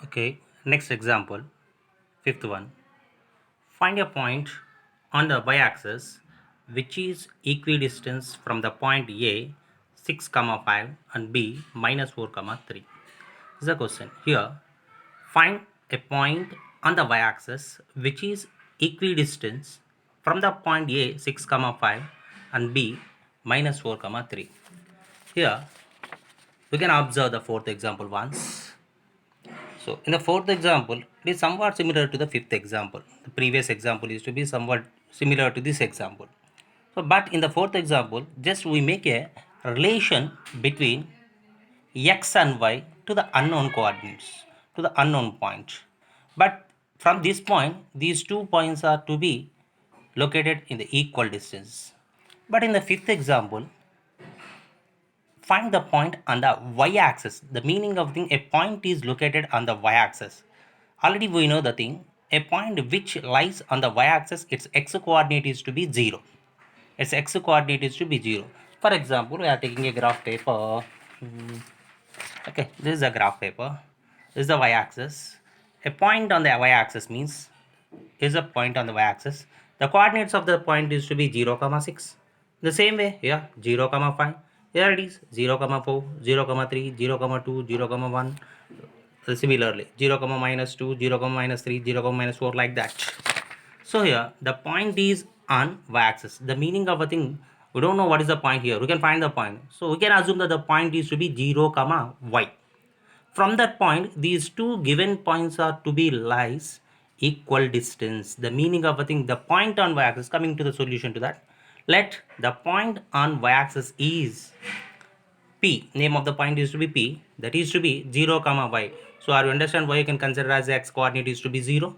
Okay, next example, fifth one. Find a point on the y-axis which is equidistant from the point A 6, 5 and B minus 4, 3. This is the question. Here, find a point on the y-axis which is equidistant from the point A 6, 5 and B minus 4, 3. Here, we can observe the fourth example once. So in the fourth example, it is somewhat similar to the fifth example. The previous example is to be somewhat similar to this example. So, but in the fourth example, just we make a relation between x and y to the unknown coordinates, to the unknown point. But from this point, these 2 points are to be located in the equal distance. But in the fifth example, find the point on the y-axis. The meaning of thing, a point is located on the y-axis. Already we know the thing, a point which lies on the y-axis, its x-coordinate is to be 0. Its x-coordinate is to be 0. For example, we are taking a graph paper. Okay, this is a graph paper. This is the y-axis. A point on the y-axis means is a point on the y-axis. The coordinates of the point is to be 0, 6. The same way here 0, 5. Here it is 0, 4, 0, 3, 0, 2, 0, 1. Similarly 0, minus 2, 0, minus 3, 0, minus 4, like that. So here the point is on y-axis. The meaning of a thing, we don't know what is the point here. We can find the point. So we can assume that the point is to be 0, y. From that point, these two given points are to be lies equal distance. The meaning of a thing, the point on y-axis, coming to the solution to that, let the point on y-axis is P. Name of the point is to be P. That is to be 0, y. So are you understand why you can consider as the x coordinate is to be 0?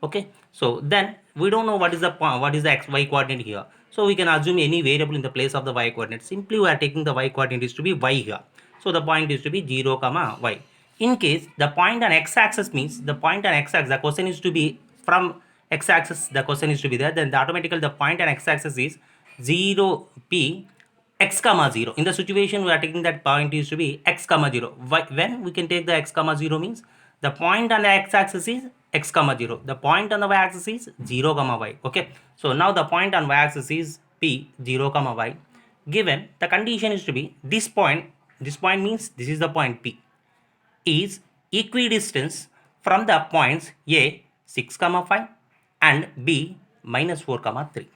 Okay. So then we don't know what is the x y coordinate here. So we can assume any variable in the place of the y coordinate. Simply we are taking the y coordinate is to be y here. So the point is to be 0, y. In case the point on x-axis means the point on x-axis, the question is to be from x-axis, the question is to be there, then automatically the point on x-axis is 0, p x comma 0. In the situation we are taking that point is to be x comma 0. When we can take the x comma 0 means the point on the x-axis is x comma 0. The point on the y-axis is 0, y. Okay. So now the point on y-axis is p 0, y. Given the condition is to be this point means this is the point p is equidistant from the points a 6, 5 and b minus 4, 3.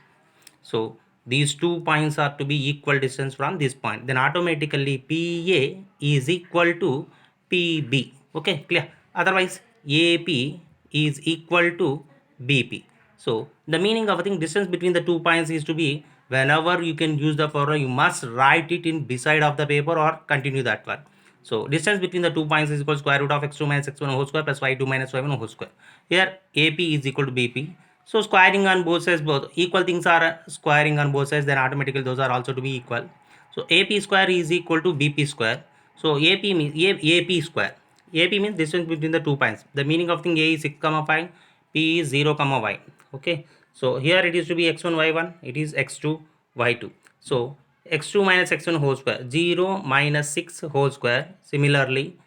So these 2 points are to be equal distance from this point. Then automatically PA is equal to PB. Okay, clear? Otherwise, AP is equal to BP. So the meaning of a thing, distance between the 2 points is to be, whenever you can use the formula, you must write it in beside of the paper or continue that one. So distance between the 2 points is equal to square root of x2 minus x1 whole square plus y2 minus y1 whole square. Here AP is equal to BP. So squaring on both sides, both equal things are squaring on both sides, then automatically those are also to be equal. So AP square is equal to BP square. So AP means AP square. AP means distance between the 2 points. The meaning of thing A is 6, 5, P is 0, y. Okay. So here it is to be x1, y1, it is x2, y2. So x2 minus x1 whole square, 0 minus 6 whole square. Similarly,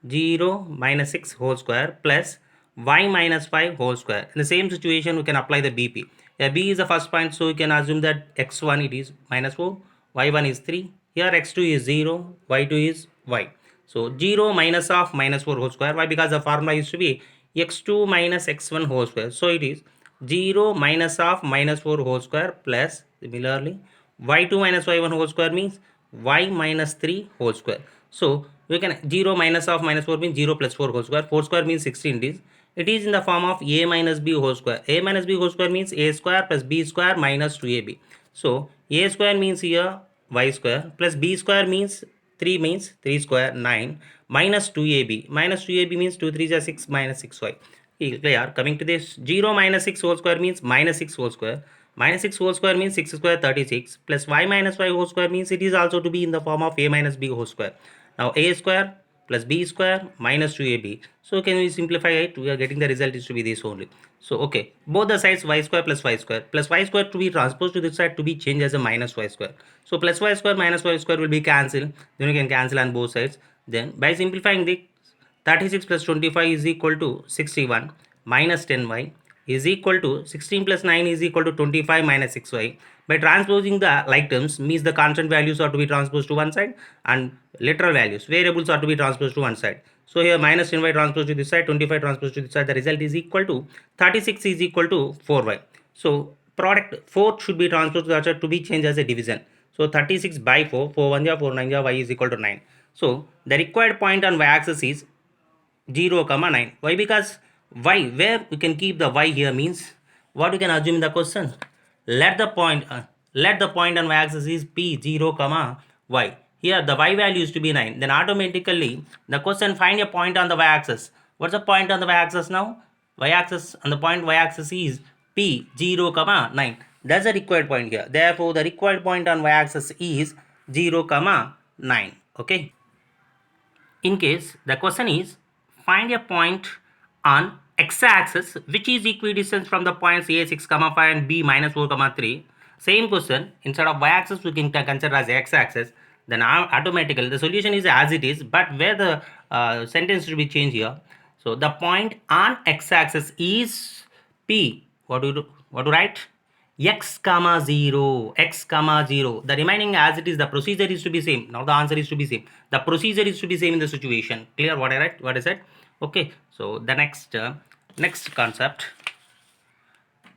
0 minus 6 whole square plus y minus 5 whole square. In the same situation, we can apply the BP. B is the first point, so we can assume that x1 it is minus 4, y1 is 3. Here x2 is 0, y2 is y. So 0 minus of minus 4 whole square. Why? Because the formula used to be x2 minus x1 whole square. So it is 0 minus of minus 4 whole square plus similarly y2 minus y1 whole square means y minus 3 whole square. So we can 0 minus of minus 4 means 0 plus 4 whole square. 4 square means 16 is. It is in the form of a minus b whole square. A minus b whole square means a square plus b square minus 2ab. So a square means here y square plus b square means 3 means 3 square 9 minus 2ab. Minus 2ab means 2 3 is 6 minus 6y. Clear? Coming to this, 0 minus 6 whole square means minus 6 whole square. Minus 6 whole square means 6 square 36 plus y minus y whole square means it is also to be in the form of a minus b whole square. Now a square plus b square minus 2ab. So can we simplify it? We are getting the result is to be this only. So okay, both the sides y square plus y square to be transposed to this side to be changed as a minus y square. So plus y square minus y square will be cancelled. Then you can cancel on both sides. Then by simplifying 36 plus 25 is equal to 61 minus 10y is equal to 16 plus 9 is equal to 25 minus 6y. By transposing the like terms means the constant values are to be transposed to one side and literal values, variables are to be transposed to one side. So here minus 10y transposed to this side, 25 transposed to this side, the result is equal to 36 is equal to 4y. So product 4 should be transposed to the other side to be changed as a division. So 36 by 4, 4 1 ja, 4 9 ja, y is equal to 9. So the required point on y-axis is 0, 9. Why? Because y, where we can keep the y here means what we can assume in the question. Let the point on y-axis is p 0, y. Here the y value is to be 9. Then automatically the question find a point on the y-axis. What's the point on the y-axis now? Y-axis on the point y-axis is p 0, 9. That's the required point here. Therefore, the required point on y-axis is 0, 9. Okay. In case the question is find a point on x-axis which is equidistant from the points a 6, 5 and b minus 4, 3. Same question, instead of y-axis we can consider as x-axis. Then automatically the solution is as it is, but where the sentence should be changed here. So the point on x-axis is p. What do you write? X comma 0, x comma 0. The remaining as it is, the procedure is to be same. Now the answer is to be same. The procedure is to be same in the situation. Clear what I write? What I said? Okay. So the next concept,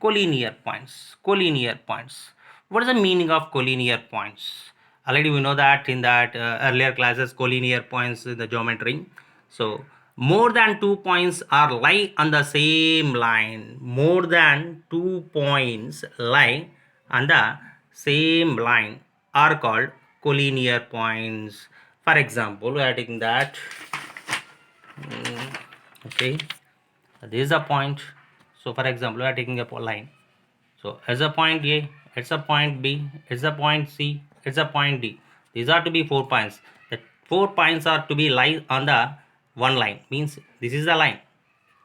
collinear points. Collinear points. What is the meaning of collinear points? Already we know that in that earlier classes, collinear points in the geometry. So more than 2 points are lie on the same line. More than 2 points lie on the same line are called collinear points. For example, we are taking that. Okay, this is a point. So for example, we are taking a line. So as a point A, it's a point B, it's a point C, it's a point D. These are to be 4 points. The 4 points are to be lie on the one line. Means this is the line.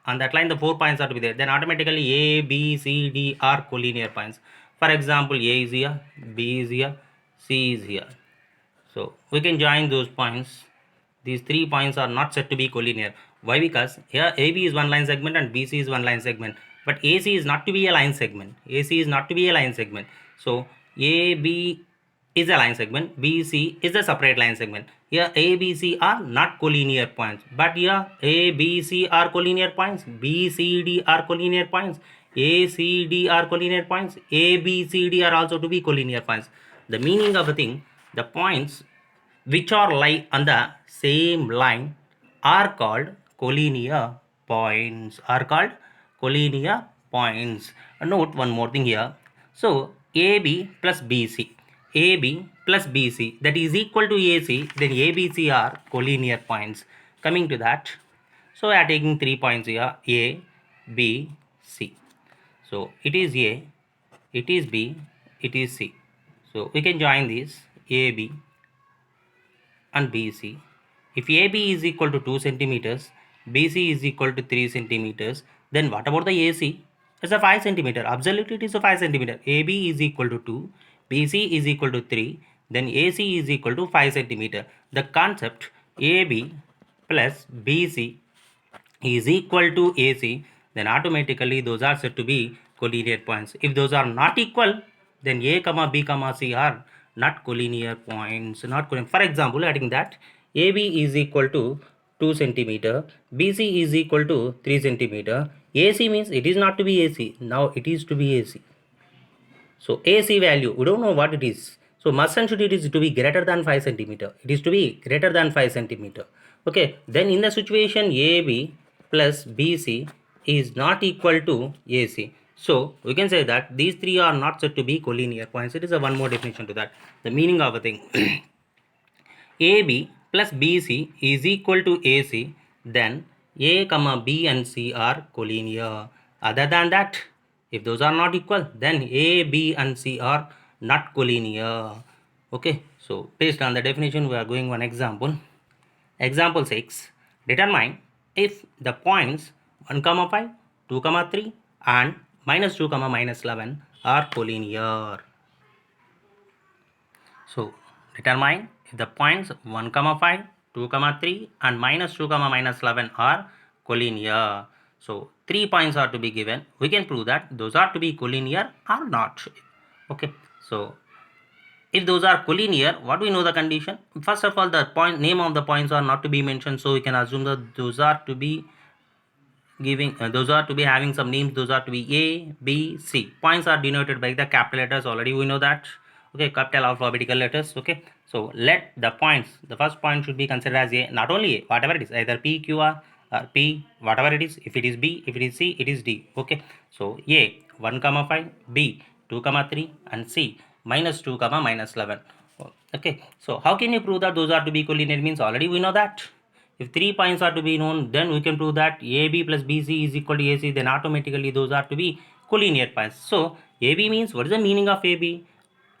On that line, the 4 points are to be there. Then automatically A, B, C, D are collinear points. For example, A is here, B is here, C is here. So we can join those points. These 3 points are not said to be collinear. Why? Because here AB is one line segment and BC is one line segment. But AC is not to be a line segment. AC is not to be a line segment. So AB is a line segment. BC is a separate line segment. Here A, B, C are not collinear points. But here A, B, C are collinear points. B, C, D are collinear points. A, C, D are collinear points. A, B, C, D are also to be collinear points. The meaning of a thing, the points which are lie on the same line are called collinear points. Are called collinear points. Note one more thing here. So AB plus BC, AB plus BC that is equal to AC, then ABC are collinear points. Coming to that, so we are taking 3 points here, A, B, C. So it is A, it is B, it is C. So we can join these AB and BC. If AB is equal to 2 centimeters, BC is equal to 3 centimeters, then what about the AC? It's a 5 centimeter. Absolutely it is a 5 centimeter. AB is equal to 2, BC is equal to 3, then AC is equal to 5 centimeter. The concept AB plus BC is equal to AC, then automatically those are said to be collinear points. If those are not equal, then A, B, C are not collinear points. Not collinear. For example, adding that AB is equal to 2 centimeter, BC is equal to 3 centimeter. AC means it is not to be AC. Now it is to be AC. So AC value, we don't know what it is. So must and should it is to be greater than 5 centimeter. It is to be greater than 5 centimeter. Okay, then in the situation AB plus BC is not equal to AC. So we can say that these three are not said to be collinear points. It is a one more definition to that. The meaning of a thing. AB plus BC is equal to AC, then A, B and C are collinear. Other than that, if those are not equal, then A, B and C are not collinear. Okay, so based on the definition, we are going one example. Example 6. Determine if the points 1, 5, 2, 3 and minus 2, minus 11 are collinear. So determine if the points 1, 5, 2, 3 and minus 2, minus 11 are collinear. So 3 points are to be given. We can prove that those are to be collinear or not. Okay, so if those are collinear, what we know the condition? First of all, the point name of the points are not to be mentioned, so we can assume that those are to be those are to be having some names. Those are to be A, B, C. Points are denoted by the capital letters. Already we know that. Okay, capital alphabetical letters. Okay, so let the points, the first point should be considered as A, not only A, whatever it is, either P, Q, R, or P, whatever it is. If it is B, if it is C, it is D. Okay, so A 1, 5, B 2, 3, and C minus 2, minus 11. Okay, so how can you prove that those are to be collinear? Means already we know that. If 3 points are to be known, then we can prove that AB plus BC is equal to AC, then automatically those are to be collinear points. So AB means, what is the meaning of AB?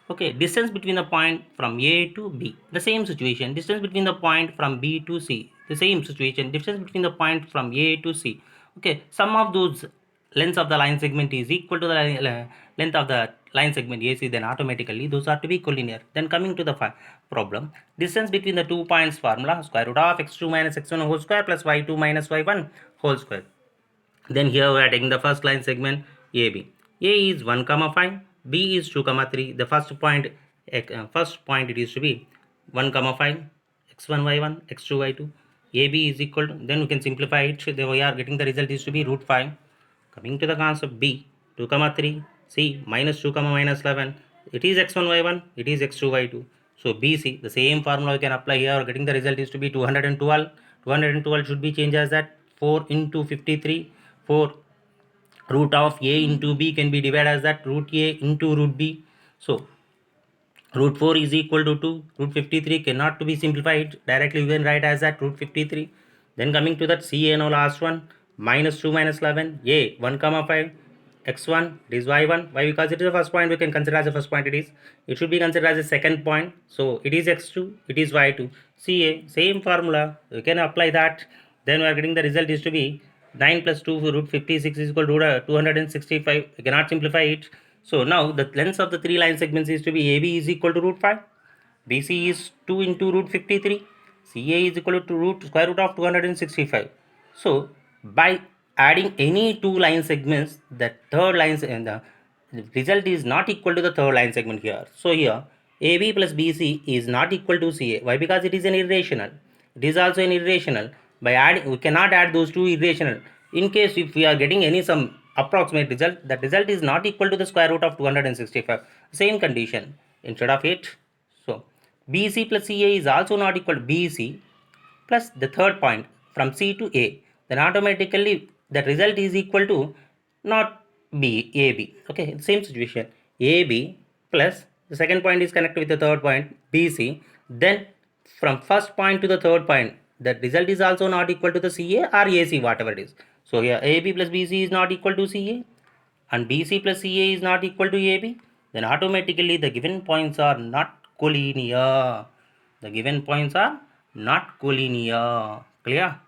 Okay, distance between the point from A to B. The same situation. Distance between the point from B to C. The same situation. Distance between the point from A to C. Okay, sum of those length of the line segment is equal to the length of the line segment AC, then automatically those are to be collinear. Then coming to the problem, distance between the 2 points formula, square root of x2 minus x1 whole square plus y2 minus y1 whole square. Then here we are taking the first line segment AB. A is 1, 5, B is 2, 3. The first point it is to be 1, 5, x1, y1, x2, y2. AB is equal to, then we can simplify it. Then we are getting the result is to be root 5. Coming to the concept B, 2, 3, C minus 2, minus 11. It is x1, y1, it is x2, y2. So BC, the same formula we can apply here. Getting the result is to be 212. 212 should be changed as that 4 into 53. 4 root of A into B can be divided as that root A into root B. So root 4 is equal to 2. Root 53 cannot to be simplified. Directly we can write as that root 53. Then coming to that CA now last one. Minus 2 minus 11. A 1, 5. X1 it is y1. Why? Because it is the first point, we can consider as the first point it is. It should be considered as a second point. So it is x2, it is y2. CA, same formula. We can apply that. Then we are getting the result is to be 9 plus 2 root 56 is equal to 265. We cannot simplify it. So now the length of the 3 line segments is to be AB is equal to root 5. BC is 2 into root 53. CA is equal to square root of 265. So by adding any 2 line segments, the third line and the result is not equal to the third line segment here. So here AB plus BC is not equal to CA. Why? Because it is an irrational. It is also an irrational. By adding, we cannot add those two irrational. In case if we are getting any some approximate result, that result is not equal to the square root of 265. Same condition instead of it. So BC plus CA is also not equal to BC plus the third point from C to A. Then automatically the result is equal to not AB. Okay, same situation. AB plus the second point is connected with the third point BC. Then from first point to the third point, the result is also not equal to the CA or AC, whatever it is. So here AB plus BC is not equal to CA and BC plus CA is not equal to AB. Then automatically the given points are not collinear. The given points are not collinear. Clear?